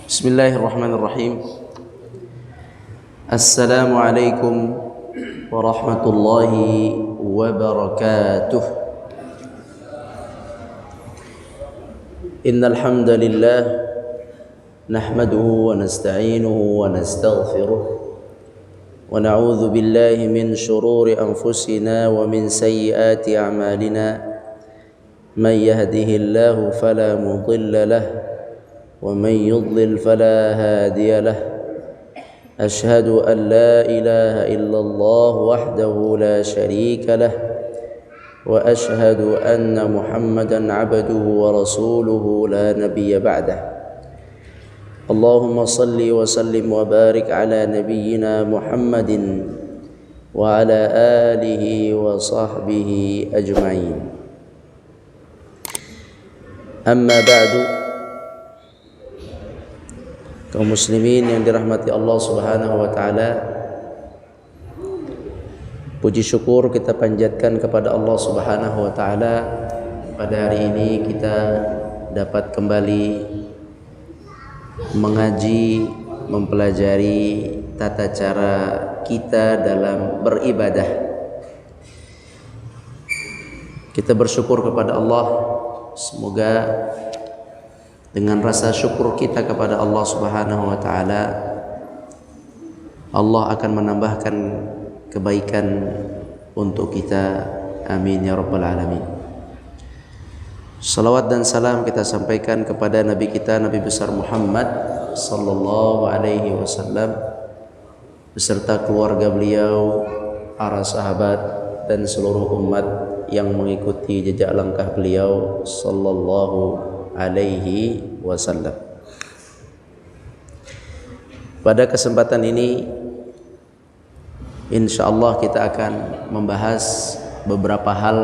Bismillahirrahmanirrahim. Assalamualaikum warahmatullahi wabarakatuh. Innal hamdalillah nahmaduhu wa nasta'inuhu wa nastaghfiruh wa na'udzu billahi min shururi anfusina wa min sayyiati a'malina. Man yahdihillahu fala mudilla lahu ومن يضلل فلا هادي له أشهد أن لا إله إلا الله وحده لا شريك له وأشهد أن محمدا عبده ورسوله لا نبي بعده اللهم صل وسلم وبارك على نبينا محمد وعلى آله وصحبه أجمعين أما بعد. Kaum muslimin yang dirahmati Allah Subhanahu wa taala, puji syukur kita panjatkan kepada Allah Subhanahu wa taala. Pada hari ini kita dapat kembali mengaji, mempelajari tata cara kita dalam beribadah. Kita bersyukur kepada Allah, semoga dengan rasa syukur kita kepada Allah Subhanahu wa taala, Allah akan menambahkan kebaikan untuk kita. Amin ya rabbal alamin. Salawat dan salam kita sampaikan kepada Nabi kita, Nabi besar Muhammad sallallahu alaihi wasallam beserta keluarga beliau, para sahabat dan seluruh umat yang mengikuti jejak langkah beliau sallallahu alaihi wasallam. Pada kesempatan ini insyaallah kita akan membahas beberapa hal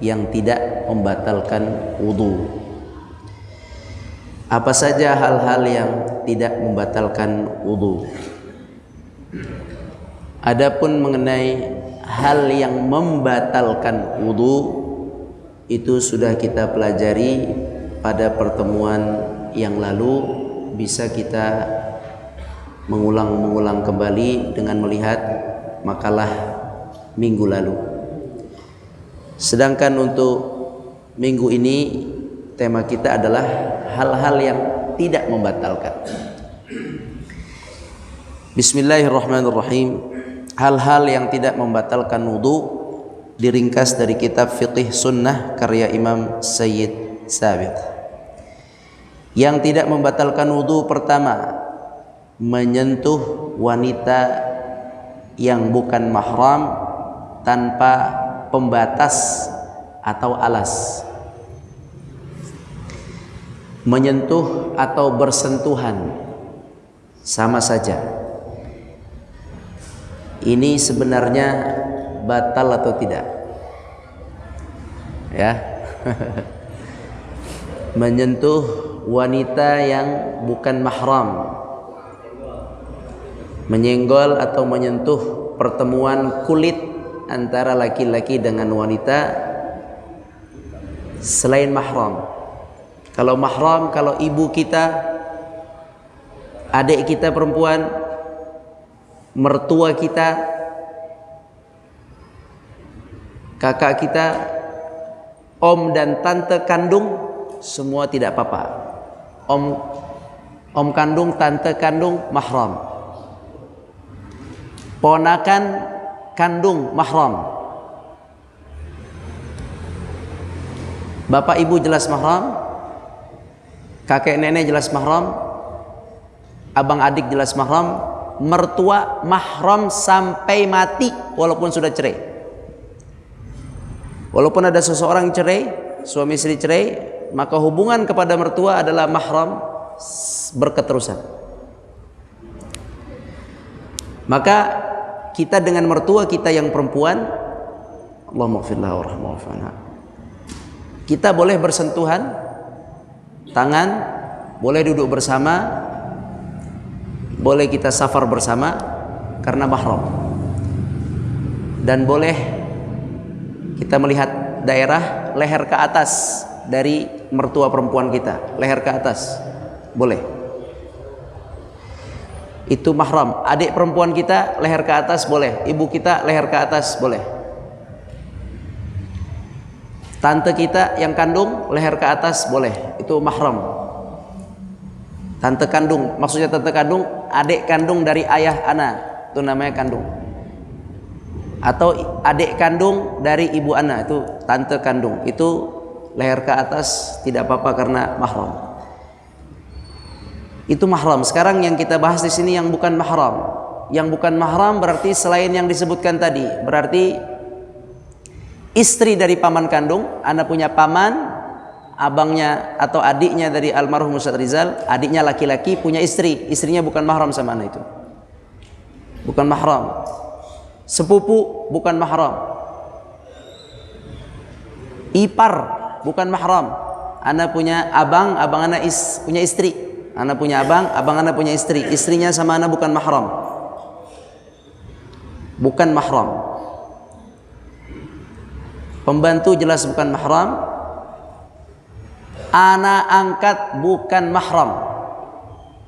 yang tidak membatalkan wudu. Apa saja hal-hal yang tidak membatalkan wudu? Adapun mengenai hal yang membatalkan wudu, itu sudah kita pelajari pada pertemuan yang lalu. Bisa kita mengulang kembali dengan melihat makalah minggu lalu. Sedangkan untuk minggu ini tema kita adalah hal-hal yang tidak membatalkan. Bismillahirrahmanirrahim. Hal-hal yang tidak membatalkan wudu diringkas dari kitab Fiqh Sunnah karya Imam Sayyid Sabiq. Yang tidak membatalkan wudu, pertama, menyentuh wanita yang bukan mahram tanpa pembatas atau alas. Menyentuh atau bersentuhan sama saja. Ini sebenarnya batal atau tidak? Ya. Menyentuh wanita yang bukan mahram, menyenggol atau menyentuh pertemuan kulit antara laki-laki dengan wanita selain mahram. Kalau mahram, kalau ibu kita, adik kita perempuan, mertua kita, kakak kita, om dan tante kandung, semua tidak apa-apa. Om kandung, tante kandung mahram. Ponakan kandung mahram. Bapak ibu jelas mahram. Kakek nenek jelas mahram. Abang adik jelas mahram. Mertua mahram sampai mati walaupun sudah cerai. Walaupun ada seseorang cerai, suami istri cerai, maka hubungan kepada mertua adalah mahram berketerusan. Maka kita dengan mertua kita yang perempuan, Allahumma ighfirlah warahmatullahi, kita boleh bersentuhan tangan, boleh duduk bersama, boleh kita safar bersama karena mahram, dan boleh kita melihat daerah leher ke atas dari mertua perempuan kita, leher ke atas boleh. itu mahram. Adik perempuan kita leher ke atas boleh, ibu kita leher ke atas boleh. Tante kita yang kandung leher ke atas boleh, itu mahram. Tante kandung, maksudnya tante kandung, adik kandung dari ayah ana, itu namanya kandung. Atau adik kandung dari ibu ana, itu tante kandung, itu leher ke atas tidak apa-apa karena mahram. Itu mahram. Sekarang yang kita bahas di sini yang bukan mahram. Yang bukan mahram berarti selain yang disebutkan tadi, berarti istri dari paman kandung. Anda punya paman, abangnya atau adiknya dari almarhum Ustaz Rizal, adiknya laki-laki punya istri, istrinya bukan mahram sama Anda, itu bukan mahram. Sepupu bukan mahram. Ipar bukan mahram. Anda punya abang, abang Anda punya istri. Anda punya abang, abang Anda punya istri, istrinya sama Anda bukan mahram. Bukan mahram. Pembantu jelas bukan mahram. Anak angkat bukan mahram.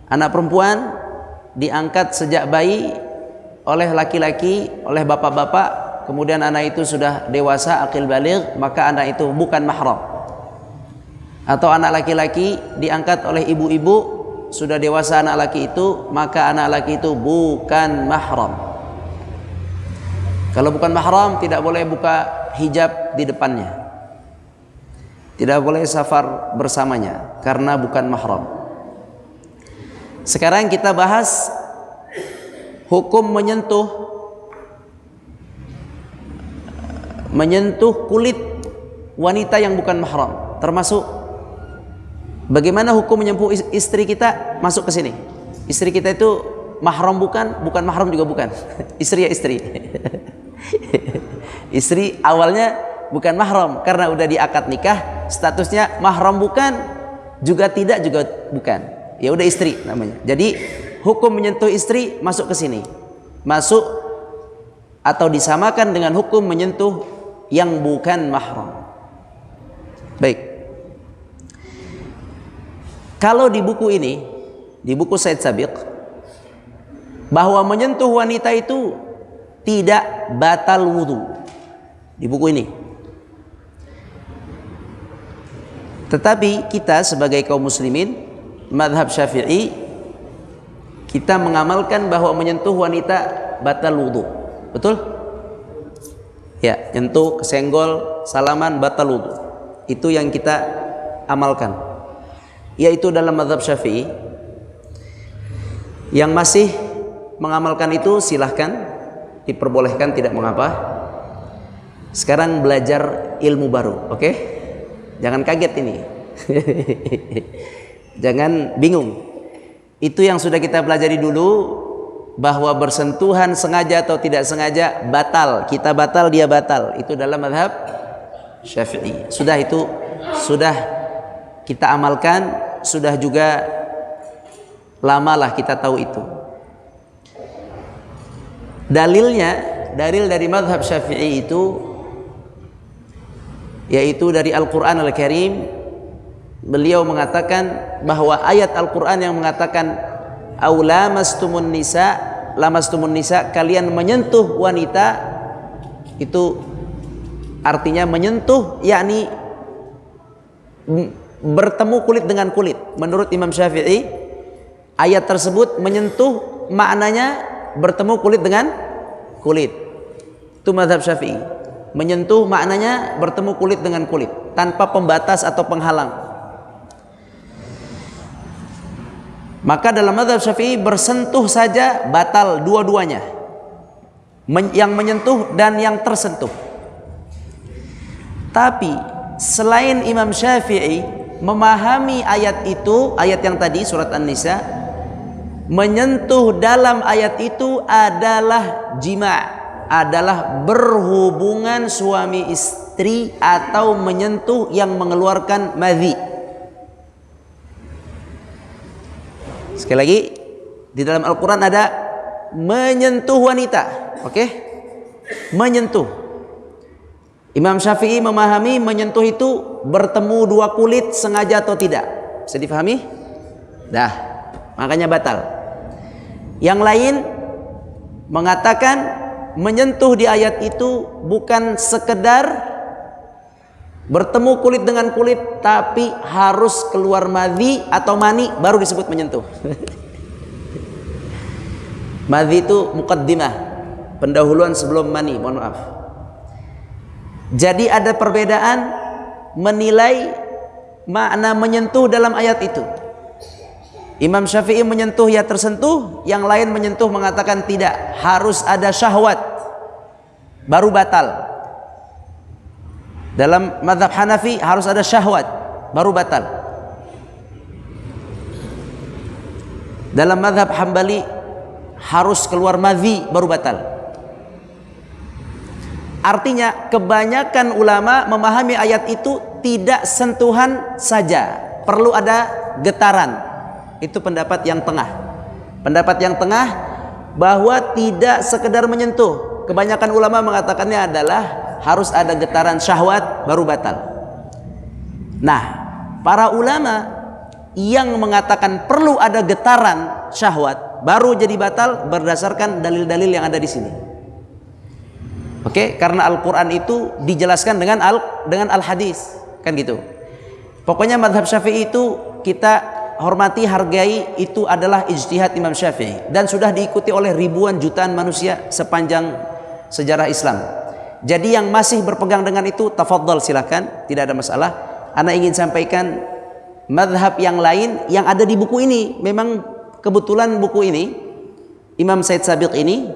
Anak perempuan diangkat sejak bayi oleh laki-laki, oleh bapak-bapak, kemudian anak itu sudah dewasa, akil baligh, maka anak itu bukan mahram. Atau anak laki-laki diangkat oleh ibu-ibu, sudah dewasa anak laki itu, maka anak laki itu bukan mahram. Kalau bukan mahram tidak boleh buka hijab di depannya, tidak boleh safar bersamanya karena bukan mahram. Sekarang kita bahas hukum menyentuh kulit wanita yang bukan mahram, termasuk bagaimana hukum menyentuh istri kita masuk ke sini. Istri kita itu mahram bukan mahram juga bukan. Istri ya istri. Istri awalnya bukan mahram karena udah diakad nikah, statusnya mahram bukan, juga tidak juga bukan. Ya udah istri namanya. Jadi hukum menyentuh istri masuk ke sini. Masuk atau disamakan dengan hukum menyentuh yang bukan mahram. Baik. Kalau di buku ini, di buku Said Sabiq, bahwa menyentuh wanita itu tidak batal wudu. Di buku ini. Tetapi kita sebagai kaum muslimin mazhab Syafi'i, kita mengamalkan bahwa menyentuh wanita batal wudu. Betul? Ya, nyentuh, kesenggol, salaman batal wudu. Itu yang kita amalkan. Yaitu dalam mazhab Syafi'i. Yang masih mengamalkan itu silahkan, diperbolehkan, tidak mengapa. Sekarang belajar ilmu baru, oke? Jangan kaget ini. Jangan bingung. Itu yang sudah kita pelajari dulu, bahwa bersentuhan sengaja atau tidak sengaja batal. Kita batal, dia batal. Itu dalam mazhab Syafi'i. Sudah itu, sudah kita amalkan, sudah juga lamalah kita tahu itu. Dalilnya, dalil dari mazhab Syafi'i itu yaitu dari Al-Quran Al-Karim. Beliau mengatakan bahwa ayat Al-Quran yang mengatakan au lamastumun nisa, kalian menyentuh wanita, itu artinya menyentuh yakni bertemu kulit dengan kulit. Menurut Imam Syafi'i, ayat tersebut menyentuh maknanya bertemu kulit dengan kulit. Itu mazhab Syafi'i. Menyentuh maknanya bertemu kulit dengan kulit tanpa pembatas atau penghalang. Maka dalam mazhab Syafi'i bersentuh saja batal dua-duanya, yang menyentuh dan yang tersentuh. Tapi selain Imam Syafi'i memahami ayat itu, ayat yang tadi surat An-Nisa, menyentuh dalam ayat itu adalah jima', adalah berhubungan suami istri atau menyentuh yang mengeluarkan madhi. Sekali lagi, di dalam Al-Quran ada menyentuh wanita, oke? Menyentuh. Imam Syafi'i memahami menyentuh itu bertemu dua kulit sengaja atau tidak. Bisa difahami? Dah, makanya batal. Yang lain mengatakan menyentuh di ayat itu bukan sekedar bertemu kulit dengan kulit, tapi harus keluar madhi atau mani baru disebut menyentuh. Madhi itu muqaddimah, pendahuluan sebelum mani, mohon maaf. Jadi ada perbedaan menilai makna menyentuh dalam ayat itu. Imam Syafi'i menyentuh ya tersentuh, yang lain menyentuh mengatakan tidak, harus ada syahwat baru batal. Dalam mazhab Hanafi harus ada syahwat baru batal. Dalam mazhab Hambali harus keluar madhi baru batal. Artinya kebanyakan ulama memahami ayat itu tidak sentuhan saja, perlu ada getaran. Itu pendapat yang tengah. Pendapat yang tengah bahwa tidak sekedar menyentuh. Kebanyakan ulama mengatakannya adalah harus ada getaran syahwat baru batal. Nah, para ulama yang mengatakan perlu ada getaran syahwat baru jadi batal berdasarkan dalil-dalil yang ada di sini. Oke, karena Al-Qur'an itu dijelaskan dengan al-hadis, kan gitu. Pokoknya mazhab Syafi'i itu kita hormati, hargai, itu adalah ijtihad Imam Syafi'i dan sudah diikuti oleh ribuan jutaan manusia sepanjang sejarah Islam. Jadi yang masih berpegang dengan itu, tafadhal, silakan, tidak ada masalah. Ana ingin sampaikan mazhab yang lain yang ada di buku ini. Memang kebetulan buku ini Imam Said Sabiq ini,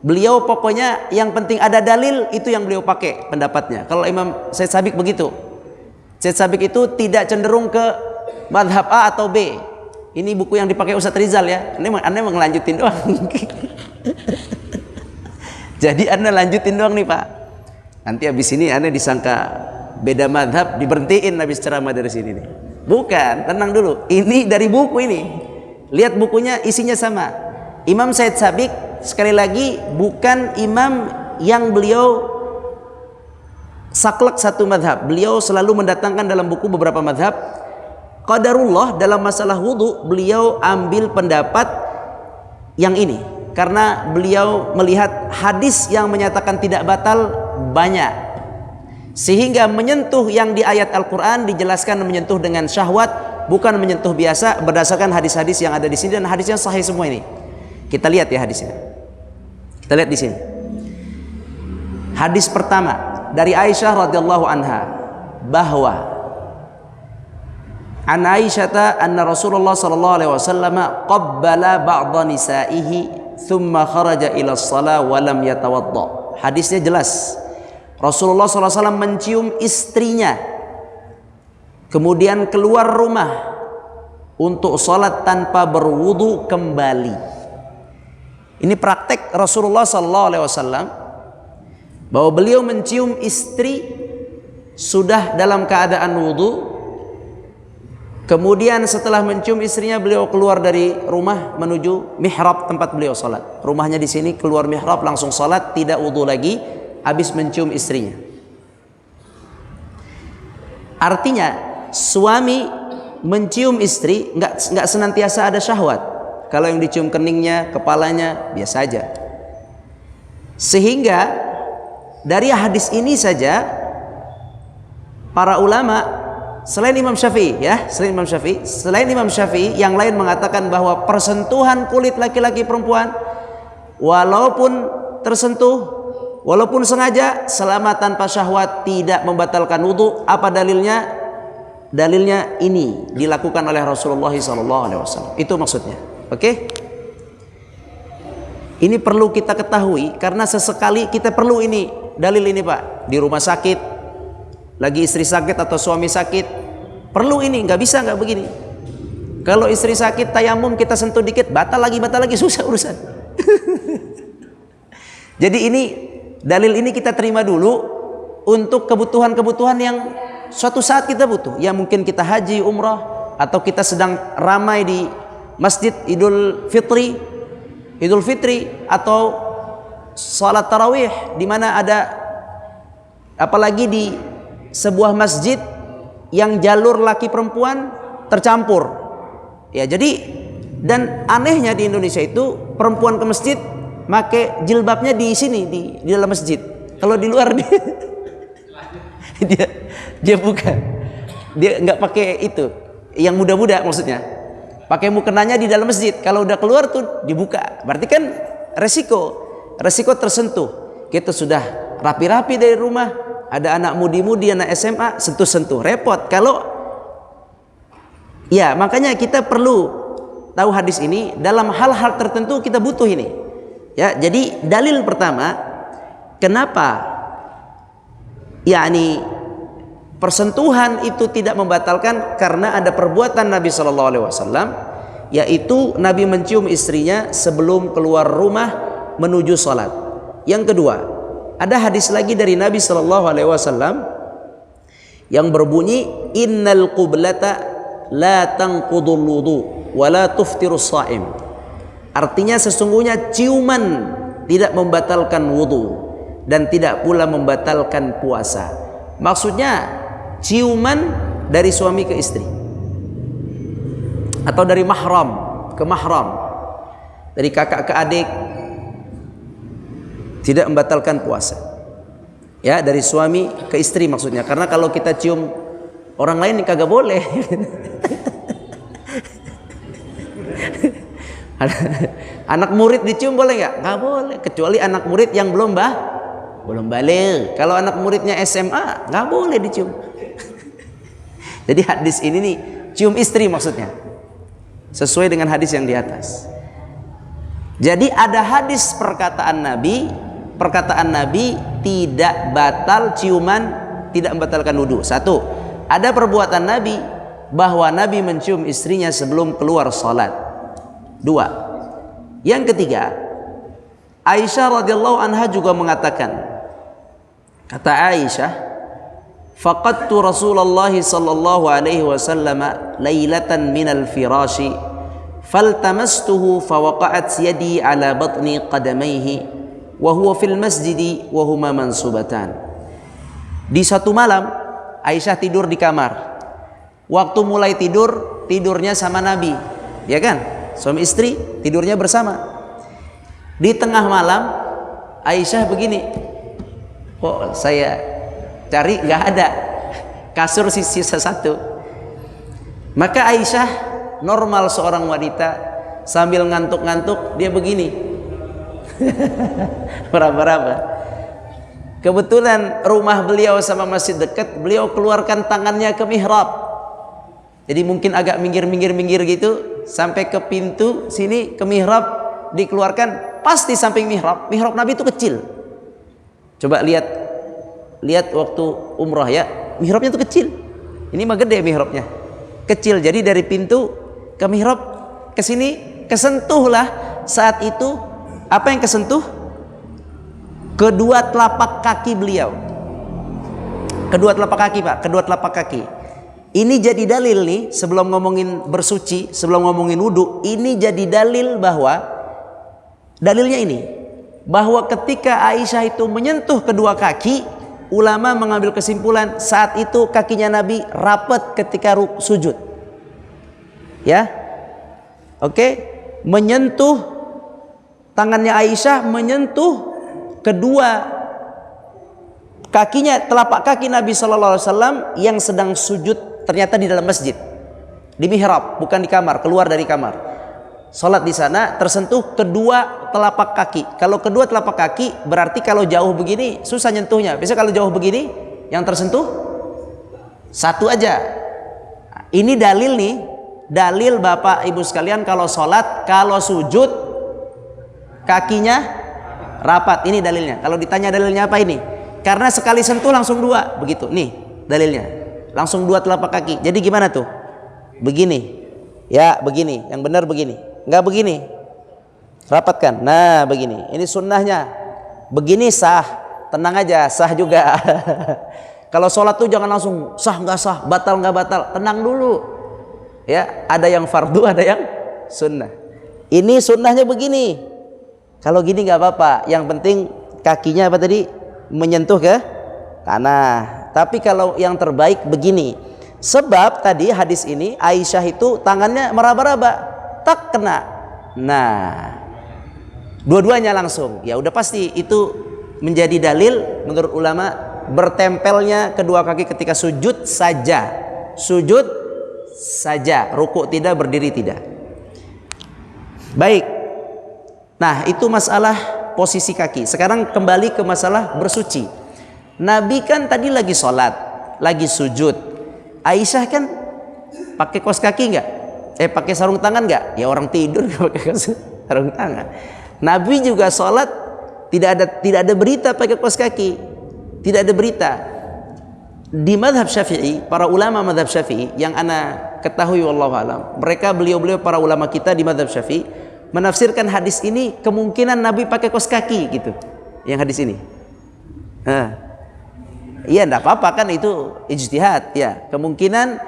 beliau pokoknya yang penting ada dalil, itu yang beliau pakai pendapatnya. Kalau Imam Said Sabiq begitu. Said Sabiq itu tidak cenderung ke mazhab A atau B. Ini buku yang dipakai Ustadz Rizal ya. Anda mau ngelanjutin doang. Jadi Anda lanjutin doang nih Pak. Nanti habis ini Anda disangka beda madhab, diberhentiin habis ceramah dari sini nih. Bukan, tenang dulu. Ini dari buku ini. Lihat bukunya, isinya sama. Imam Said Sabiq sekali lagi bukan imam yang beliau saklek satu madhab. Beliau selalu mendatangkan dalam buku beberapa madhab. Qadarullah dalam masalah wudu beliau ambil pendapat yang ini. Karena beliau melihat hadis yang menyatakan tidak batal banyak, sehingga menyentuh yang di ayat Al-Quran dijelaskan menyentuh dengan syahwat, bukan menyentuh biasa, berdasarkan hadis-hadis yang ada di sini, dan hadisnya sahih semua ini. Kita lihat ya hadisnya. Kita lihat di sini. Hadis pertama dari Aisyah radhiyallahu anha, bahwa an Aisyata anna Rasulullah sallallahu alaihi wasallam qabbala ba'dha nisaihi thumma kharaja ila shalah wa lam yatawadda. Hadisnya jelas. Rasulullah SAW mencium istrinya, kemudian keluar rumah untuk sholat tanpa berwudu kembali. Ini praktek Rasulullah SAW, bahwa beliau mencium istri sudah dalam keadaan wudu. Kemudian setelah mencium istrinya, beliau keluar dari rumah menuju mihrab tempat beliau salat. Rumahnya di sini, keluar mihrab langsung salat, tidak wudu lagi habis mencium istrinya. Artinya suami mencium istri nggak senantiasa ada syahwat. Kalau yang dicium keningnya, kepalanya biasa aja. Sehingga dari hadis ini saja para ulama selain Imam Syafi'i ya, selain Imam Syafi'i yang lain mengatakan bahwa persentuhan kulit laki-laki perempuan walaupun tersentuh, walaupun sengaja, selama tanpa syahwat tidak membatalkan wudu. Apa dalilnya? Dalilnya ini dilakukan oleh Rasulullah SAW. Itu maksudnya. Oke? Ini perlu kita ketahui karena sesekali kita perlu ini dalil ini Pak. Di rumah sakit, lagi istri sakit atau suami sakit, perlu ini, nggak bisa nggak begini. Kalau istri sakit tayamum kita sentuh dikit, batal lagi, susah urusan. Jadi ini dalil ini kita terima dulu untuk kebutuhan-kebutuhan yang suatu saat kita butuh. Ya mungkin kita haji, umrah, atau kita sedang ramai di masjid Idul Fitri atau salat tarawih, di mana ada, apalagi di sebuah masjid yang jalur laki perempuan tercampur. Ya, jadi dan anehnya di Indonesia itu perempuan ke masjid pakai jilbabnya di sini di dalam masjid. Kalau di luar dia buka. Dia nggak pakai itu. Yang muda-muda maksudnya. Pakai mukenanya di dalam masjid. Kalau udah keluar tuh dibuka. Berarti kan resiko tersentuh. Kita sudah rapi-rapi dari rumah, ada anak mudi-mudi, anak SMA, sentuh-sentuh, repot. Kalau ya makanya kita perlu tahu hadis ini. Dalam hal-hal tertentu kita butuh ini. Ya, jadi dalil pertama, kenapa yakni persentuhan itu tidak membatalkan, karena ada perbuatan Nabi Shallallahu Alaihi Wasallam, yaitu Nabi mencium istrinya sebelum keluar rumah menuju sholat. Yang kedua, ada hadis lagi dari Nabi Shallallahu Alaihi Wasallam yang berbunyi, Innal qublata la tanqudul wudu wa la tuftirus shaim. Artinya sesungguhnya ciuman tidak membatalkan wudu dan tidak pula membatalkan puasa. Maksudnya ciuman dari suami ke istri atau dari mahram ke mahram, dari kakak ke adik, tidak membatalkan puasa. Ya, dari suami ke istri maksudnya. Karena kalau kita cium orang lain kagak boleh. Anak murid dicium boleh nggak? Nggak boleh, kecuali anak murid yang belum balik. Kalau anak muridnya SMA nggak boleh dicium. Jadi hadis ini nih, cium istri maksudnya, sesuai dengan hadis yang di atas. Jadi ada hadis perkataan Nabi tidak batal ciuman, tidak membatalkan wudu. Satu, ada perbuatan Nabi bahwa Nabi mencium istrinya sebelum keluar salat. Dua, yang ketiga, Aisyah radhiyallahu anha juga mengatakan, kata Aisyah, faqadtu Rasulullah sallallahu alaihi wasallam lailatan minal firashi faltamastuhu fawaqa'at yadi ala batni qadamaihi wa huwa fil masjidi wa huma mansubatan. Di satu malam Aisyah tidur di kamar. Waktu mulai tidurnya sama Nabi, ya kan? Suami istri tidurnya bersama. Di tengah malam Aisyah begini, kok saya cari nggak ada kasur sisa satu. Maka Aisyah, normal seorang wanita, sambil ngantuk-ngantuk dia begini. Meraba-raba. Kebetulan rumah beliau sama masjid dekat, beliau keluarkan tangannya ke mihrab. Jadi mungkin agak minggir gitu sampai ke pintu sini, ke mihrab, dikeluarkan pas di samping mihrab. Mihrab Nabi itu kecil. Coba lihat waktu umrah ya, mihrabnya itu kecil. Ini mah gede mihrabnya. Kecil, jadi dari pintu ke mihrab ke sini kesentuhlah saat itu apa yang kesentuh? Kedua telapak kaki beliau. Kedua telapak kaki, Pak, kedua telapak kaki. Ini jadi dalil nih, sebelum ngomongin bersuci, sebelum ngomongin wudu, ini jadi dalil bahwa dalilnya ini, bahwa ketika Aisyah itu menyentuh kedua kaki, ulama mengambil kesimpulan saat itu kakinya Nabi rapat ketika sujud. Ya. Oke, menyentuh tangannya Aisyah menyentuh kedua kakinya, telapak kaki Nabi sallallahu alaihi wasallam yang sedang sujud. Ternyata di dalam masjid, di mihrab, bukan di kamar, keluar dari kamar. Salat di sana tersentuh kedua telapak kaki. Kalau kedua telapak kaki berarti kalau jauh begini susah nyentuhnya. Biasanya kalau jauh begini yang tersentuh satu aja. Ini dalil nih, dalil Bapak Ibu sekalian, kalau salat, kalau sujud kakinya rapat. Ini dalilnya. Kalau ditanya dalilnya apa ini? Karena sekali sentuh langsung dua, begitu. Nih dalilnya. Langsung dua telapak kaki. Jadi gimana tuh? Begini. Ya, begini. Yang benar begini. Enggak begini. Rapatkan. Nah, begini. Ini sunnahnya. Begini sah. Tenang aja, sah juga. Kalau sholat tuh jangan langsung sah nggak sah, batal nggak batal. Tenang dulu. Ya, ada yang fardu, ada yang sunnah. Ini sunnahnya begini. Kalau gini nggak apa-apa. Yang penting kakinya apa tadi? Menyentuh ke tanah. Tapi kalau yang terbaik begini, sebab tadi hadis ini Aisyah itu tangannya meraba-raba, tak kena. Nah, Dua-duanya langsung. Ya udah pasti itu menjadi dalil menurut ulama bertempelnya kedua kaki ketika sujud saja. Sujud saja, rukuk tidak, berdiri tidak. Baik. Nah, itu masalah posisi kaki. Sekarang kembali ke masalah bersuci. Nabi kan tadi lagi sholat, lagi sujud. Aisyah kan pakai kaos kaki nggak? Pakai sarung tangan nggak? Ya orang tidur nggak pakai sarung tangan. Nabi juga sholat tidak ada berita pakai kaos kaki, tidak ada berita. Di madhab Syafi'i, para ulama madhab Syafi'i yang ana ketahui wallahu alam, mereka beliau-beliau para ulama kita di madhab Syafi'i menafsirkan hadis ini kemungkinan Nabi pakai kaos kaki gitu. Yang hadis ini. Iya, enggak apa-apa kan, itu ijtihad ya. Kemungkinan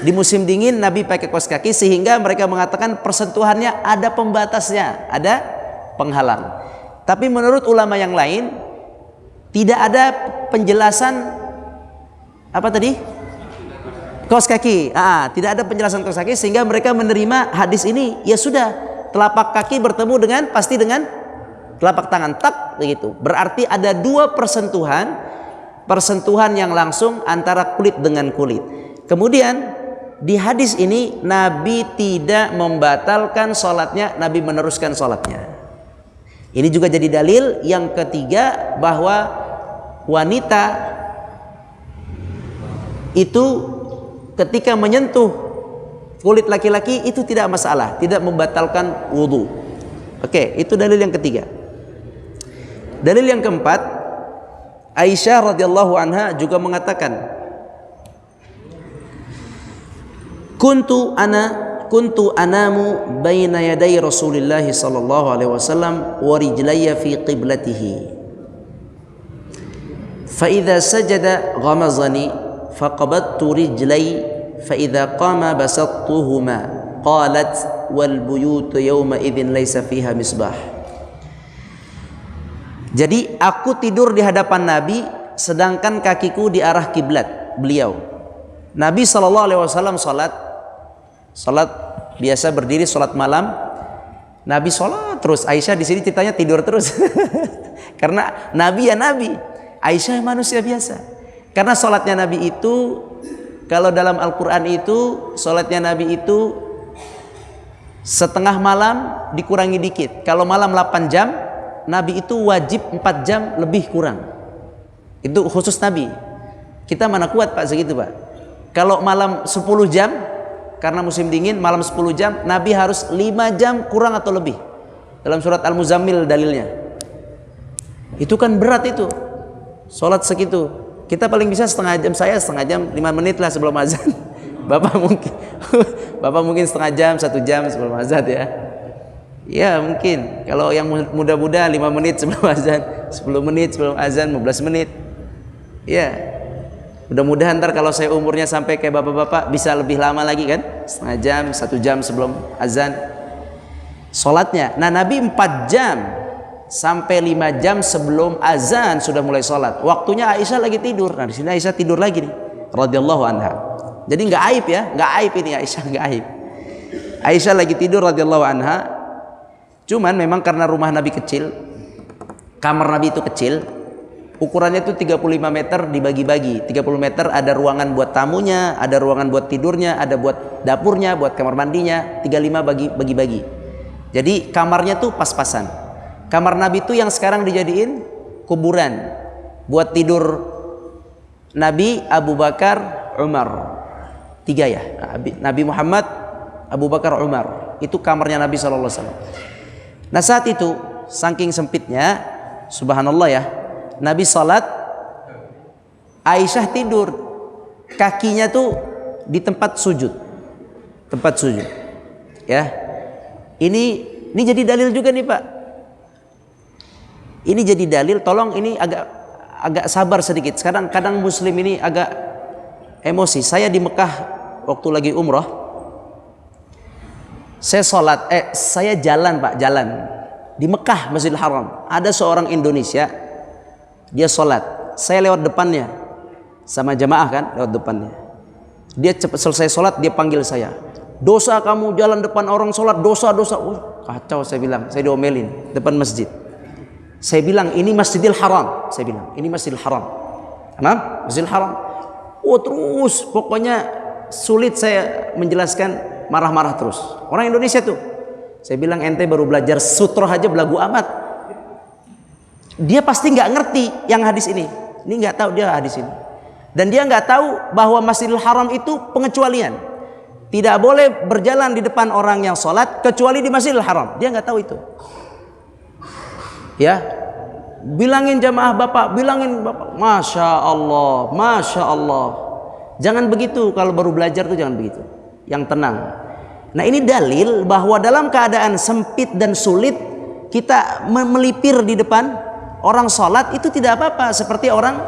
di musim dingin Nabi pakai kaos kaki sehingga mereka mengatakan persentuhannya ada pembatasnya, ada penghalang. Tapi menurut ulama yang lain tidak ada penjelasan apa tadi? Kaos kaki. Tidak ada penjelasan kaos kaki sehingga mereka menerima hadis ini. Ya sudah, telapak kaki bertemu dengan pasti dengan telapak tangan, tak begitu. Berarti ada dua persentuhan yang langsung antara kulit dengan kulit. Kemudian di hadis ini Nabi tidak membatalkan sholatnya, Nabi meneruskan sholatnya. Ini juga jadi dalil yang ketiga bahwa wanita itu ketika menyentuh kulit laki-laki itu tidak masalah, tidak membatalkan wudu. Oke, itu dalil yang ketiga. Dalil yang keempat, Aisyah radhiyallahu anha juga mengatakan, Kuntu anamu baina yaday Rasulillah sallallahu alaihi wasallam wa rijlayya fi qiblatihi. Fa idza sajada ghamazani faqabattu rijlai fa idza qama basattuhuma qalat wal buyut yawma idzin laisa fiha misbah. Jadi aku tidur di hadapan Nabi sedangkan kakiku di arah kiblat beliau. Nabi sallallahu alaihi wasallam salat biasa berdiri salat malam. Nabi salat terus, Aisyah di sini ceritanya tidur terus. Karena Nabi ya Nabi, Aisyah manusia biasa. Karena sholatnya Nabi itu, kalau dalam Al-Quran itu, sholatnya Nabi itu setengah malam dikurangi dikit. Kalau malam 8 jam, Nabi itu wajib 4 jam lebih kurang. Itu khusus Nabi. Kita mana kuat Pak segitu Pak. Kalau malam 10 jam, karena musim dingin, malam 10 jam, Nabi harus 5 jam kurang atau lebih. Dalam surat Al-Muzammil dalilnya. Itu kan berat itu, sholat segitu. Kita paling bisa setengah jam, saya setengah jam 5 menit lah sebelum azan. Bapak mungkin setengah jam, 1 jam sebelum azan ya. Ya mungkin. Kalau yang muda-muda 5 menit sebelum azan, 10 menit sebelum azan, 15 menit. Ya. Mudah-mudahan ntar kalau saya umurnya sampai kayak bapak-bapak bisa lebih lama lagi kan, setengah jam, 1 jam sebelum azan sholatnya. Nah Nabi 4 jam sampai 5 jam sebelum azan sudah mulai sholat. Waktunya Aisyah lagi tidur. Nah di sini Aisyah tidur lagi nih, radhiyallahu anha. Jadi nggak aib ya, nggak aib ini Aisyah, nggak aib. Aisyah lagi tidur radhiyallahu anha. Cuman memang karena rumah Nabi kecil, kamar Nabi itu kecil, ukurannya itu 35 meter dibagi-bagi. 30 meter ada ruangan buat tamunya, ada ruangan buat tidurnya, ada buat dapurnya, buat kamar mandinya. 35 bagi-bagi. Jadi kamarnya tuh pas-pasan. Kamar Nabi itu yang sekarang dijadiin kuburan buat tidur Nabi, Abu Bakar, Umar. 3 ya. Nabi Muhammad, Abu Bakar, Umar. Itu kamarnya Nabi sallallahu alaihi wasallam. Nah saat itu saking sempitnya, subhanallah ya, Nabi salat, Aisyah tidur, kakinya tuh di tempat sujud, ya. Ini jadi dalil juga nih Pak. Ini jadi dalil, tolong ini agak sabar sedikit. Kadang muslim ini agak emosi. Saya di Mekah waktu lagi umrah, saya jalan Pak, di Mekah Masjidil Haram. Ada seorang Indonesia, dia sholat, saya lewat depannya sama jamaah kan, lewat depannya. Dia cepat selesai sholat, dia panggil saya. Dosa kamu jalan depan orang sholat, dosa. kacau, saya bilang, saya diomelin depan masjid. Saya bilang ini Masjidil Haram, saya bilang ini Masjidil Haram. Kenapa? Masjidil Haram. Oh terus, pokoknya sulit saya menjelaskan, marah-marah terus. Orang Indonesia tuh. Saya bilang ente baru belajar sutroh aja belagu amat. Dia pasti nggak ngerti yang hadis ini. Ini nggak tahu dia hadis ini. Dan dia nggak tahu bahwa Masjidil Haram itu pengecualian. Tidak boleh berjalan di depan orang yang sholat kecuali di Masjidil Haram. Dia nggak tahu itu. Ya, bilangin jamaah bapak, bilangin bapak. Masya Allah, masya Allah. Jangan begitu kalau baru belajar tuh, jangan begitu. Yang tenang. Nah ini dalil bahwa dalam keadaan sempit dan sulit kita melipir di depan orang sholat itu tidak apa-apa. Seperti orang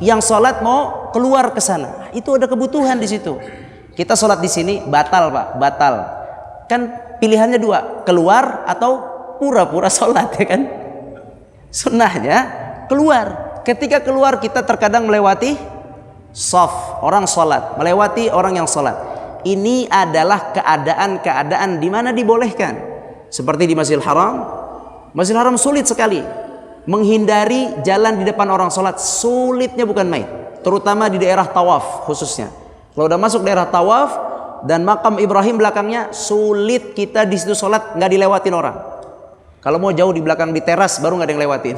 yang sholat mau keluar ke sana, itu ada kebutuhan di situ. Kita sholat di sini batal pak, batal. Kan pilihannya dua, keluar atau pura-pura sholat, ya kan? Sunnahnya keluar. Ketika keluar kita terkadang melewati shaf, orang sholat, melewati orang yang sholat. Ini adalah keadaan-keadaan di mana dibolehkan. Seperti di Masjidil Haram. Masjidil Haram sulit sekali. Menghindari jalan di depan orang sholat sulitnya bukan main. Terutama di daerah tawaf khususnya. Kalau udah masuk daerah tawaf dan makam Ibrahim belakangnya, sulit kita di situ sholat nggak dilewatin orang. Kalau mau jauh di belakang di teras baru nggak ada yang lewatin.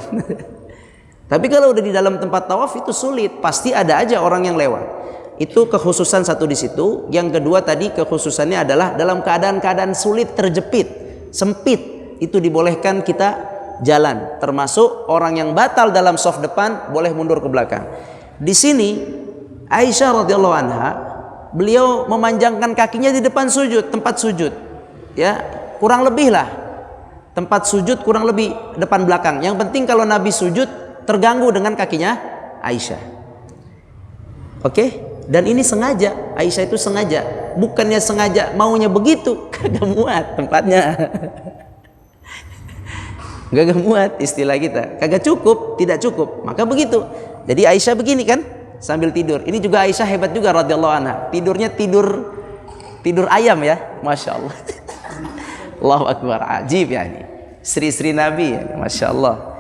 Tapi kalau udah di dalam tempat tawaf itu sulit, pasti ada aja orang yang lewat. Itu kekhususan satu di situ. Yang kedua tadi kekhususannya adalah dalam keadaan-keadaan sulit, terjepit, sempit, itu dibolehkan kita jalan. Termasuk orang yang batal dalam shaf depan boleh mundur ke belakang. Di sini Aisyah radhiyallahu anha, beliau memanjangkan kakinya di depan sujud, tempat sujud. Ya, kurang lebih lah. Tempat sujud kurang lebih depan belakang. Yang penting kalau Nabi sujud terganggu dengan kakinya Aisyah. Oke? Dan ini sengaja, Aisyah itu sengaja, bukannya sengaja maunya begitu, kagak muat tempatnya. Kagak muat istilah kita, kagak cukup, tidak cukup, maka begitu. Jadi Aisyah begini kan, sambil tidur. Ini juga Aisyah hebat juga radhiyallahu anha. Tidurnya tidur ayam ya, masya Allah. Allahu Akbar, ajib ya ini. Sri-sri Nabi ya, masya Allah.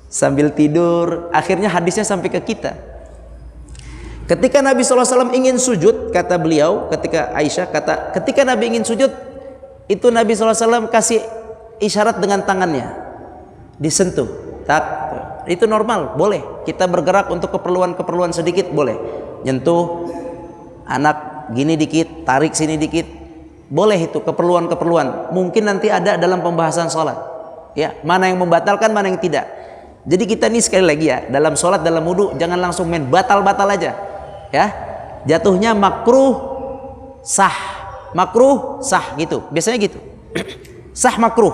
Sambil tidur, akhirnya hadisnya sampai ke kita. Ketika Nabi SAW ingin sujud, kata beliau, ketika Aisyah kata, ketika Nabi ingin sujud, itu Nabi SAW kasih isyarat dengan tangannya, disentuh, tak, itu normal, boleh. Kita bergerak untuk keperluan-keperluan sedikit, boleh. Nyentuh anak gini dikit, tarik sini dikit, boleh itu keperluan-keperluan. Mungkin nanti ada dalam pembahasan sholat, ya, mana yang membatalkan, mana yang tidak. Jadi kita nih sekali lagi ya, dalam sholat, dalam wudu, jangan langsung main batal-batal aja. Ya, jatuhnya makruh sah gitu, biasanya gitu. Sah makruh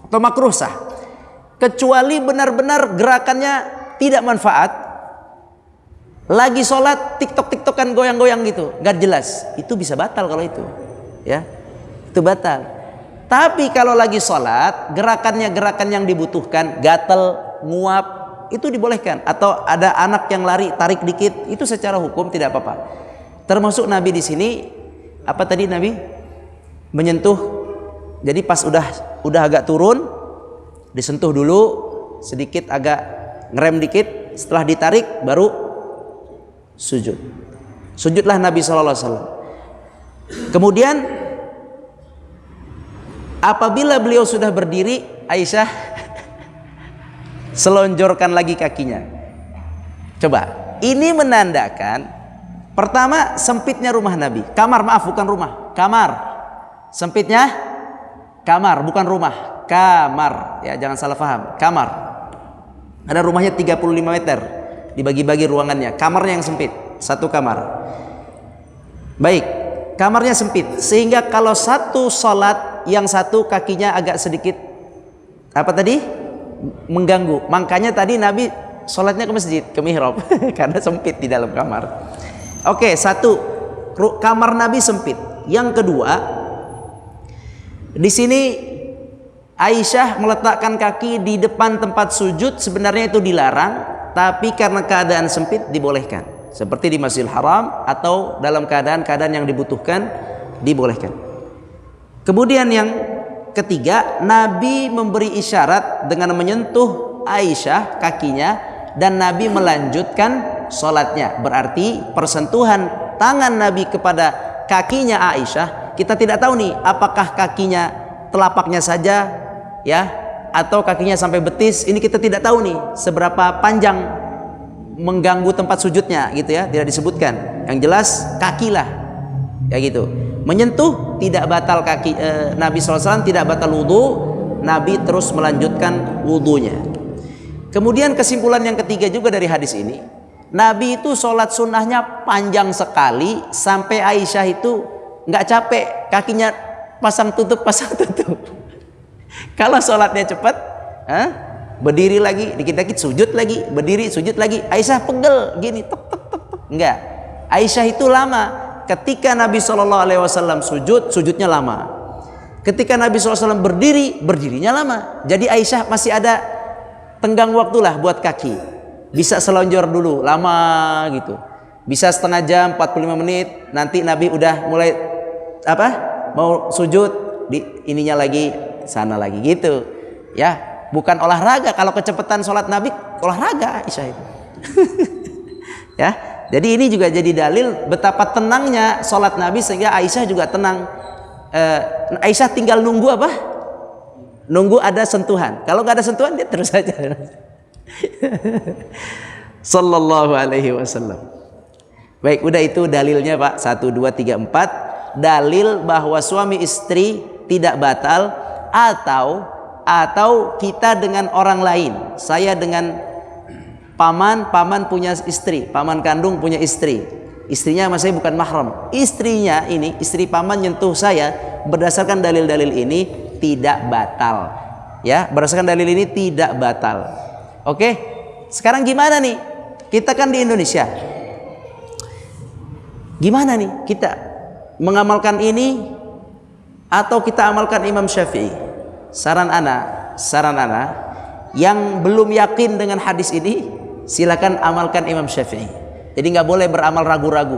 atau makruh sah, kecuali benar-benar gerakannya tidak manfaat. Lagi sholat tiktok-tiktokan goyang-goyang gitu, gak jelas, itu bisa batal kalau itu, ya, itu batal. Tapi kalau lagi sholat, gerakannya gerakan yang dibutuhkan, gatel, nguap, itu dibolehkan. Atau ada anak yang lari, tarik dikit, itu secara hukum tidak apa-apa. Termasuk Nabi di sini, apa tadi Nabi menyentuh. Jadi pas udah agak turun, disentuh dulu sedikit, agak ngerem dikit, setelah ditarik baru sujud. Sujudlah Nabi SAW. Kemudian apabila beliau sudah berdiri, Aisyah selonjorkan lagi kakinya. Coba, ini menandakan pertama sempitnya rumah Nabi. Kamar, maaf, bukan rumah, kamar. Sempitnya kamar, bukan rumah, kamar. Ya, jangan salah paham, kamar. Ada rumahnya 35 meter, dibagi-bagi ruangannya. Kamarnya yang sempit, satu kamar. Baik, kamarnya sempit sehingga kalau satu sholat, yang satu kakinya agak sedikit apa tadi? Mengganggu. Makanya tadi Nabi sholatnya ke masjid, ke mihrab karena sempit di dalam kamar. Oke, satu, kamar Nabi sempit. Yang kedua, di sini Aisyah meletakkan kaki di depan tempat sujud, sebenarnya itu dilarang, tapi karena keadaan sempit dibolehkan. Seperti di Masjidil Haram atau dalam keadaan-keadaan yang dibutuhkan dibolehkan. Kemudian yang ketiga, Nabi memberi isyarat dengan menyentuh Aisyah kakinya dan Nabi melanjutkan sholatnya. Berarti persentuhan tangan Nabi kepada kakinya Aisyah, kita tidak tahu nih apakah kakinya telapaknya saja ya atau kakinya sampai betis. Ini kita tidak tahu nih seberapa panjang mengganggu tempat sujudnya gitu ya, tidak disebutkan. Yang jelas kakilah ya gitu. Menyentuh tidak batal kaki Nabi SAW, tidak batal wudhu. Nabi terus melanjutkan wudhunya. Kemudian kesimpulan yang ketiga juga dari hadis ini, Nabi itu sholat sunnahnya panjang sekali sampai Aisyah itu nggak capek, kakinya pasang tutup. Kalau sholatnya cepat, berdiri lagi, dikit-dikit sujud lagi, berdiri sujud lagi, Aisyah pegel gini, enggak. Aisyah itu lama. Ketika Nabi SAW sujud, sujudnya lama. Ketika Nabi SAW berdiri, berdirinya lama. Jadi Aisyah masih ada tenggang waktu lah buat kaki. Bisa selonjor dulu, lama gitu. Bisa setengah jam, 45 menit. Nanti Nabi udah mulai mau sujud, di ininya lagi, sana lagi gitu. Ya, bukan olahraga. Kalau kecepatan sholat Nabi, olahraga Aisyah itu. Ya. Jadi ini juga jadi dalil betapa tenangnya sholat Nabi sehingga Aisyah juga tenang. Aisyah tinggal nunggu apa? Nunggu ada sentuhan. Kalau nggak ada sentuhan dia terus saja. Sallallahu alaihi wasallam. Baik, udah itu dalilnya Pak. 1, 2, 3, 4. Dalil bahwa suami istri tidak batal atau kita dengan orang lain. Saya dengan paman punya istri, paman kandung punya istri, istrinya sama saya bukan mahram, istrinya ini, istri paman nyentuh saya, berdasarkan dalil-dalil ini tidak batal ya, berdasarkan dalil ini tidak batal. Oke, sekarang gimana nih, kita kan di Indonesia, gimana nih kita mengamalkan ini atau kita amalkan Imam Syafi'i? Saran ana yang belum yakin dengan hadis ini, silakan amalkan Imam Syafi'i. Jadi nggak boleh beramal ragu-ragu.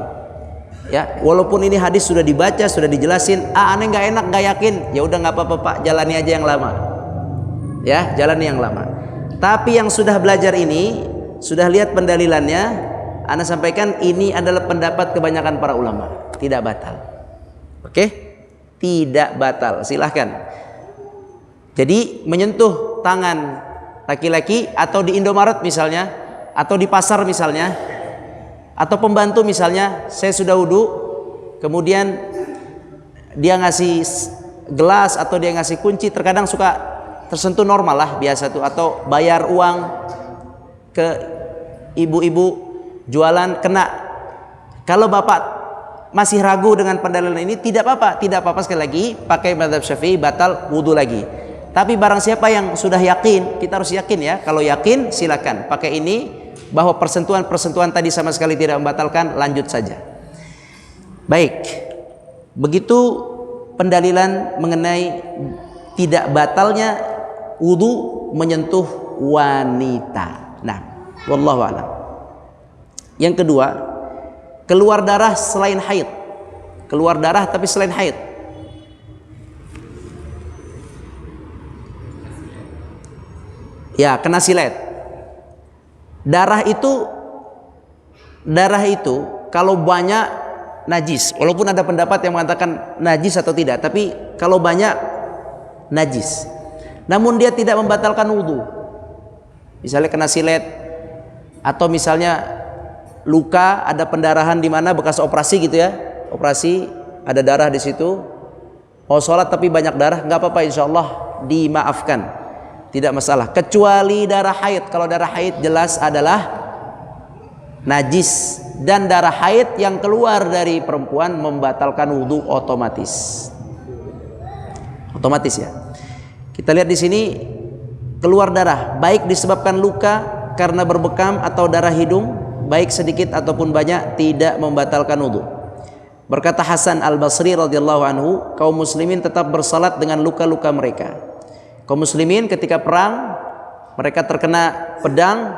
Ya, walaupun ini hadis sudah dibaca, sudah dijelasin, aneh nggak enak, nggak yakin, ya udah nggak apa-apa Pak, jalani aja yang lama. Ya, jalani yang lama. Tapi yang sudah belajar ini, sudah lihat pendalilannya, ana sampaikan ini adalah pendapat kebanyakan para ulama, tidak batal. Oke? Tidak batal. Silahkan. Jadi menyentuh tangan laki-laki atau di Indomaret misalnya, atau di pasar misalnya, atau pembantu misalnya, saya sudah wudhu, kemudian dia ngasih gelas atau dia ngasih kunci, terkadang suka tersentuh normal lah biasa tuh, atau bayar uang ke ibu-ibu jualan kena. Kalau bapak masih ragu dengan pendalilan ini, tidak apa-apa sekali lagi pakai mazhab Syafi'i, batal wudhu lagi. Tapi barang siapa yang sudah yakin, kita harus yakin ya, kalau yakin silakan pakai ini, bahwa persentuhan tadi sama sekali tidak membatalkan, lanjut saja. Baik, begitu pendalilan mengenai tidak batalnya wudu menyentuh wanita. Nah, wallahu a'lam. Yang kedua, keluar darah selain haid. Keluar darah tapi selain haid. Ya, kena silet. Darah itu kalau banyak najis, walaupun ada pendapat yang mengatakan najis atau tidak, tapi kalau banyak najis, namun dia tidak membatalkan wudhu. Misalnya kena silet, atau misalnya luka, ada pendarahan di mana bekas operasi gitu ya, operasi ada darah di situ, mau sholat tapi banyak darah, nggak apa-apa, insya Allah dimaafkan. Tidak masalah, kecuali darah haid. Kalau darah haid jelas adalah najis, dan darah haid yang keluar dari perempuan membatalkan wudhu otomatis ya. Kita lihat di sini, keluar darah baik disebabkan luka karena berbekam atau darah hidung, baik sedikit ataupun banyak, tidak membatalkan wudhu. Berkata Hasan Al-Basri radhiyallahu anhu, kaum muslimin tetap bersalat dengan luka-luka mereka. Kaum muslimin ketika perang, mereka terkena pedang,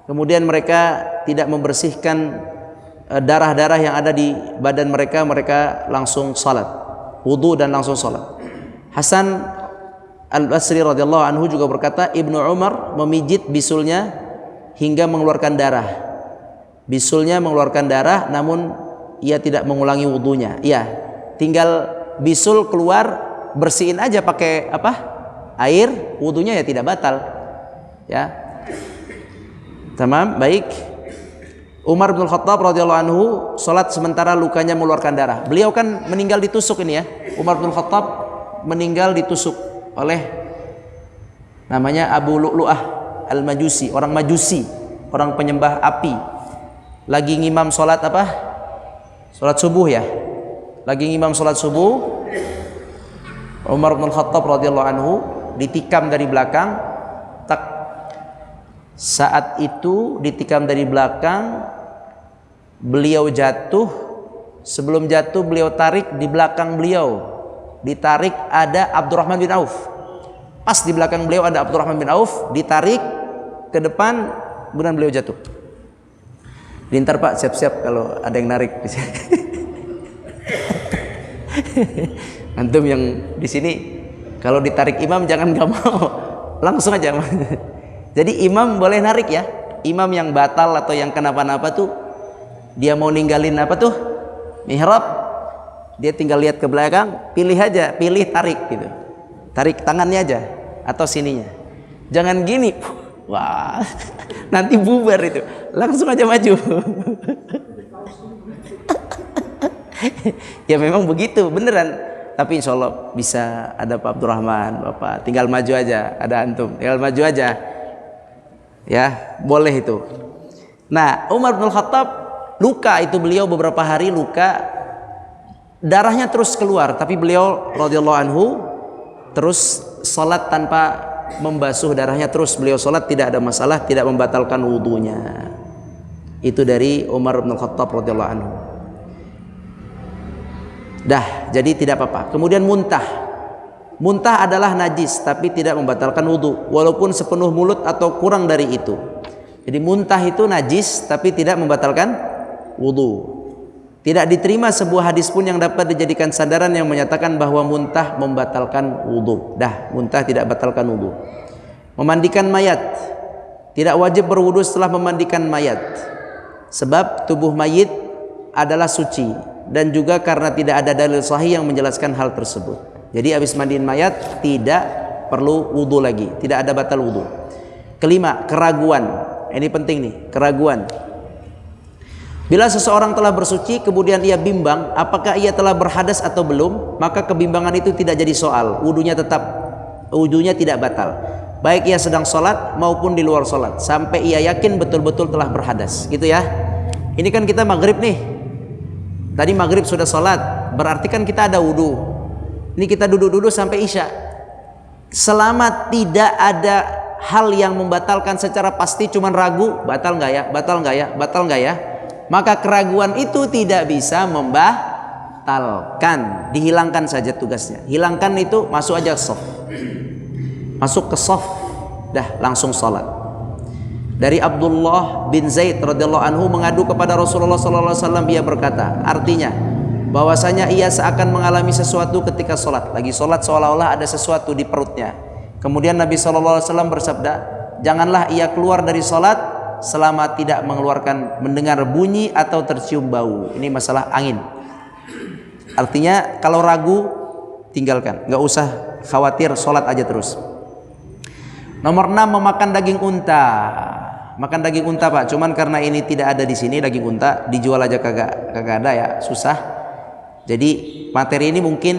kemudian mereka tidak membersihkan darah-darah yang ada di badan mereka, mereka langsung salat, wudu dan langsung salat. Hasan Al-Basri radhiyallahu anhu juga berkata, Ibnu Umar memijit bisulnya hingga mengeluarkan darah. Bisulnya mengeluarkan darah, namun ia tidak mengulangi wudunya. Iya, tinggal bisul keluar, bersihin aja pakai apa? Air, wudunya ya tidak batal. Ya. Tamam, baik. Umar bin Khattab radhiyallahu anhu salat sementara lukanya mengeluarkan darah. Beliau kan meninggal ditusuk ini ya. Umar bin Khattab meninggal ditusuk oleh namanya Abu Lu'lu'ah Al-Majusi, orang Majusi, orang penyembah api. Lagi ngimam salat apa? Salat subuh ya. Lagi ngimam salat subuh. Umar bin Khattab radhiyallahu anhu ditikam dari belakang. Tak. Saat itu ditikam dari belakang, beliau jatuh. Sebelum jatuh beliau tarik, di belakang beliau ditarik ada Abdurrahman bin Auf. Pas di belakang beliau ada Abdurrahman bin Auf, ditarik ke depan, kemudian beliau jatuh. Dintar Pak, siap-siap kalau ada yang narik di sini. Antum yang di sini kalau ditarik imam jangan gak mau, langsung aja. Jadi imam boleh narik ya. Imam yang batal atau yang kenapa-napa tuh, dia mau ninggalin apa tuh mihrab, dia tinggal lihat ke belakang, pilih aja, pilih tarik gitu, tarik tangannya aja atau sininya, jangan gini, wah nanti bubar itu, langsung aja maju. Ya memang begitu beneran, tapi insya Allah bisa. Ada Pak Abdurrahman, Bapak tinggal maju aja, ada antum tinggal maju aja ya, boleh itu. Nah, Umar bin Khattab luka itu, beliau beberapa hari luka, darahnya terus keluar, tapi beliau radhiyallahu anhu terus salat tanpa membasuh darahnya, terus beliau salat tidak ada masalah, tidak membatalkan wudunya. Itu dari Umar bin Khattab radhiyallahu anhu. Dah, jadi tidak apa-apa. Kemudian muntah. Muntah adalah najis tapi tidak membatalkan wudu walaupun sepenuh mulut atau kurang dari itu. Jadi muntah itu najis tapi tidak membatalkan wudu. Tidak diterima sebuah hadis pun yang dapat dijadikan sandaran yang menyatakan bahwa muntah membatalkan wudu. Dah, muntah tidak batalkan wudu. Memandikan mayat. Tidak wajib berwudu setelah memandikan mayat. Sebab tubuh mayit adalah suci, dan juga karena tidak ada dalil sahih yang menjelaskan hal tersebut. Jadi habis mandiin mayat tidak perlu wudu lagi, tidak ada batal wudu. Kelima, keraguan. Ini penting nih, keraguan. Bila seseorang telah bersuci kemudian ia bimbang apakah ia telah berhadas atau belum, maka kebimbangan itu tidak jadi soal, wudunya tidak batal. Baik ia sedang sholat maupun di luar sholat, sampai ia yakin betul-betul telah berhadas. Gitu ya. Ini kan kita maghrib nih. Tadi maghrib sudah sholat, berarti kan kita ada wudu. Ini kita duduk-duduk sampai isya. Selama tidak ada hal yang membatalkan secara pasti, cuman ragu, batal nggak ya, batal nggak ya, batal nggak ya, maka keraguan itu tidak bisa membatalkan. Dihilangkan saja tugasnya. Hilangkan itu, masuk aja shaf. Masuk ke shaf, dah langsung sholat. Dari Abdullah bin Zaid radhiyallahu anhu mengadu kepada Rasulullah sallallahu alaihi wasallam, ia berkata, artinya bahwasanya ia seakan mengalami sesuatu ketika sholat. Lagi sholat seolah-olah ada sesuatu di perutnya. Kemudian Nabi SAW bersabda, janganlah ia keluar dari sholat selama tidak mendengar bunyi atau tercium bau. Ini masalah angin. Artinya kalau ragu tinggalkan, nggak usah khawatir, sholat aja terus. Nomor 6, memakan daging unta. Makan daging unta Pak, cuman karena ini tidak ada di sini daging unta, dijual aja kagak ada ya, susah. Jadi materi ini mungkin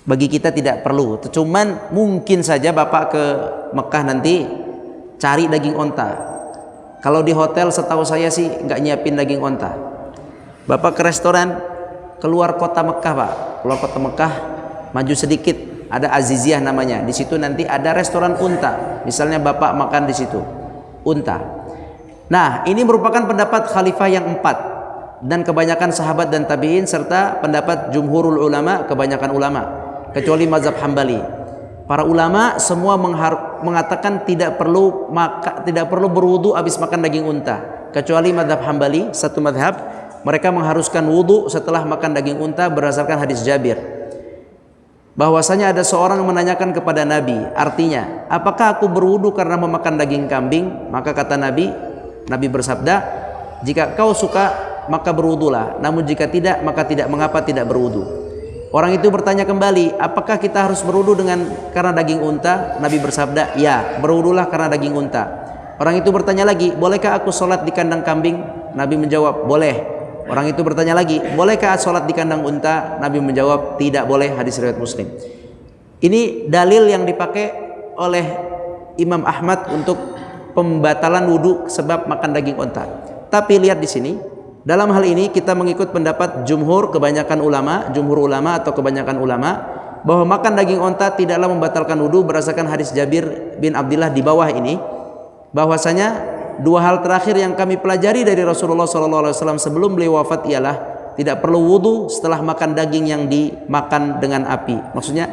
bagi kita tidak perlu. Cuman mungkin saja Bapak ke Mekah nanti cari daging onta. Kalau di hotel setahu saya sih nggak nyiapin daging onta. Bapak ke restoran keluar kota Mekah Pak, keluar kota Mekah, maju sedikit ada Aziziyah namanya. Di situ nanti ada restoran unta. Misalnya Bapak makan di situ, unta. Nah, ini merupakan pendapat khalifah yang 4 dan kebanyakan sahabat dan tabi'in serta pendapat jumhurul ulama, kebanyakan ulama, kecuali mazhab Hambali. Para ulama semua mengatakan tidak perlu berwudu habis makan daging unta, kecuali mazhab Hambali, satu mazhab, mereka mengharuskan wudu setelah makan daging unta berdasarkan hadis Jabir. bahwasanya ada seorang menanyakan kepada Nabi, artinya, apakah aku berwudu karena memakan daging kambing? Maka kata Nabi bersabda, jika kau suka maka berwudulah, namun jika tidak maka tidak mengapa tidak berwudu. Orang itu bertanya kembali, apakah kita harus berwudu karena daging unta? Nabi bersabda, ya, berwudulah karena daging unta. Orang itu bertanya lagi, bolehkah aku sholat di kandang kambing? Nabi menjawab, boleh. Orang itu bertanya lagi, bolehkah sholat di kandang unta? Nabi menjawab, tidak boleh. Hadis riwayat Muslim. Ini dalil yang dipakai oleh Imam Ahmad untuk pembatalan wudhu sebab makan daging unta. Tapi lihat di sini, dalam hal ini kita mengikut pendapat jumhur ulama atau kebanyakan ulama bahwa makan daging unta tidaklah membatalkan wudhu berdasarkan hadis Jabir bin Abdullah di bawah ini, bahwasanya dua hal terakhir yang kami pelajari dari Rasulullah SAW sebelum beliau wafat ialah tidak perlu wudhu setelah makan daging yang dimakan dengan api. Maksudnya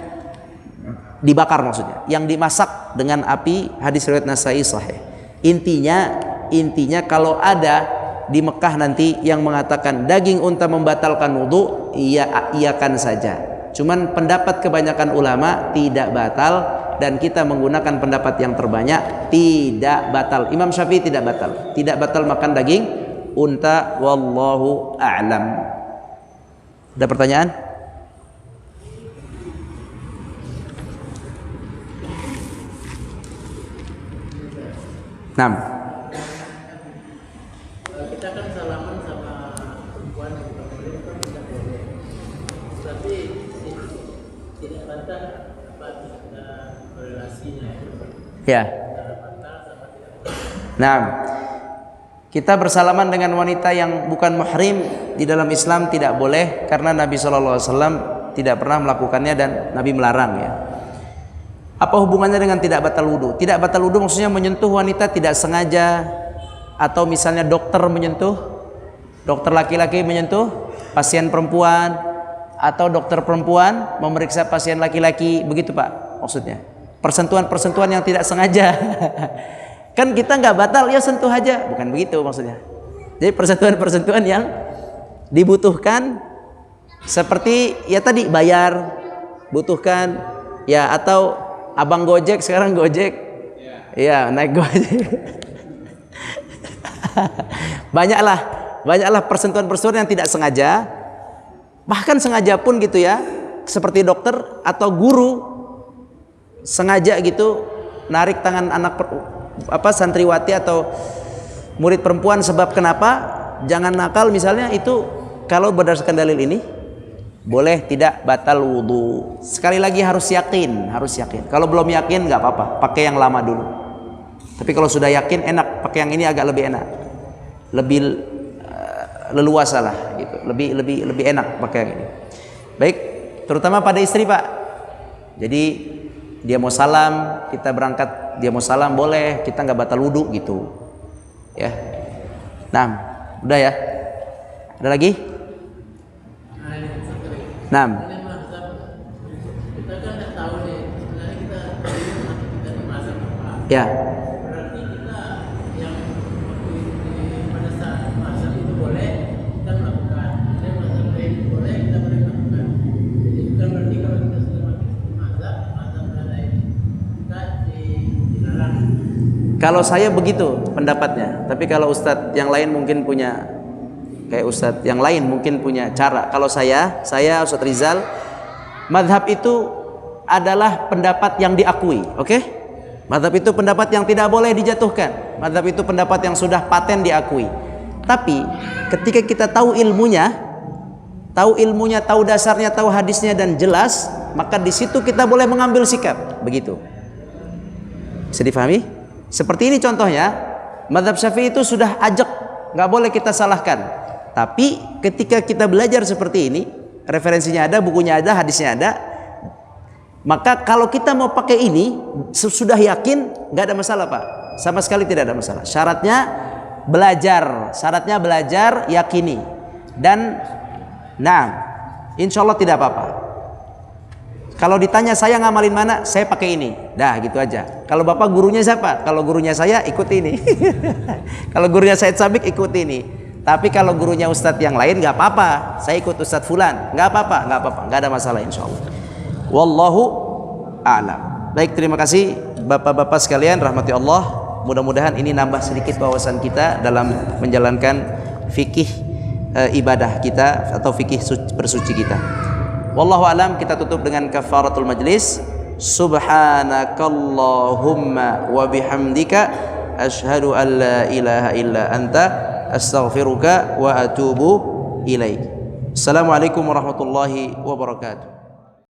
dibakar, maksudnya yang dimasak dengan api. Hadis riwayat Nasai sahih. Intinya kalau ada di Mekah nanti yang mengatakan daging unta membatalkan wudhu, iakan saja. Cuman pendapat kebanyakan ulama tidak batal, dan kita menggunakan pendapat yang terbanyak, tidak batal. Imam Syafi'i tidak batal makan daging unta, wallahu a'lam. Ada pertanyaan? Kita kan salaman sama perempuan yang tidak boleh, tapi tidak bantah relasinya. Ya. Nah, kita bersalaman dengan wanita yang bukan muhrim di dalam Islam tidak boleh, karena Nabi SAW tidak pernah melakukannya dan Nabi melarang, ya. Apa hubungannya dengan tidak batal wudhu? Tidak batal wudhu maksudnya menyentuh wanita tidak sengaja, atau misalnya dokter laki-laki menyentuh pasien perempuan, atau dokter perempuan memeriksa pasien laki-laki, begitu Pak maksudnya. Persentuhan yang tidak sengaja. Kan kita nggak batal, ya sentuh aja, bukan begitu maksudnya. Jadi persentuhan yang dibutuhkan, seperti ya tadi bayar, butuhkan, ya, atau abang Gojek sekarang Gojek, ya naik Gojek. banyaklah persentuhan yang tidak sengaja, bahkan sengaja pun gitu ya, seperti dokter atau guru sengaja gitu narik tangan santriwati atau murid perempuan. Sebab kenapa? Jangan nakal misalnya, itu kalau berdasarkan dalil ini boleh, tidak batal wudhu. Sekali lagi harus yakin. Kalau belum yakin nggak apa-apa, pakai yang lama dulu. Tapi kalau sudah yakin enak, pakai yang ini agak lebih enak, lebih leluasa lah gitu, lebih enak pakai yang ini. Baik, terutama pada istri Pak. Jadi dia mau salam, kita berangkat, dia mau salam boleh, kita nggak batal wudhu gitu, ya. Nah, udah ya. Ada lagi? Nah, kita kan nggak tahu nih, sebenarnya kita masak apa. ya. Berarti kita yang pada saat masak itu boleh kita melakukan, dan masak lain boleh kita boleh melakukan. Jadi bukan berarti kalau kita sudah masak lain kita dilarang. Kalau saya begitu pendapatnya, tapi kalau ustadz yang lain mungkin punya, kayak ustadz yang lain mungkin punya cara. Kalau saya Ustadz Rizal, madhab itu adalah pendapat yang diakui, oke? Madhab itu pendapat yang tidak boleh dijatuhkan. Madhab itu pendapat yang sudah paten diakui. Tapi ketika kita tahu ilmunya, tahu dasarnya, tahu hadisnya dan jelas, maka di situ kita boleh mengambil sikap, begitu. Bisa difahami? Seperti ini contohnya, madhab Syafi'i itu sudah ajak, nggak boleh kita salahkan. Tapi ketika kita belajar seperti ini, referensinya ada, bukunya ada, hadisnya ada, maka kalau kita mau pakai ini sudah yakin, nggak ada masalah Pak, sama sekali tidak ada masalah. Syaratnya belajar, yakini, dan insya Allah tidak apa-apa. Kalau ditanya saya ngamalin mana, saya pakai ini, dah gitu aja. Kalau Bapak gurunya siapa? Kalau gurunya saya ikut ini. Kalau gurunya Said Sabik ikut ini. Tapi kalau gurunya ustadz yang lain nggak apa-apa, saya ikut ustadz fulan, nggak apa-apa, nggak ada masalah insya Allah. Wallahu a'lam. Baik, terima kasih Bapak-bapak sekalian rahmati Allah. Mudah-mudahan ini nambah sedikit wawasan kita dalam menjalankan fikih ibadah kita atau fikih bersuci kita. Wallahu a'lam. Kita tutup dengan kafaratul majlis. Subhanakallahumma wa bihamdika asyhadu an la ilaha illa anta astaghfiruka wa atubu ilaik. Assalamualaikum warahmatullahi wabarakatuh.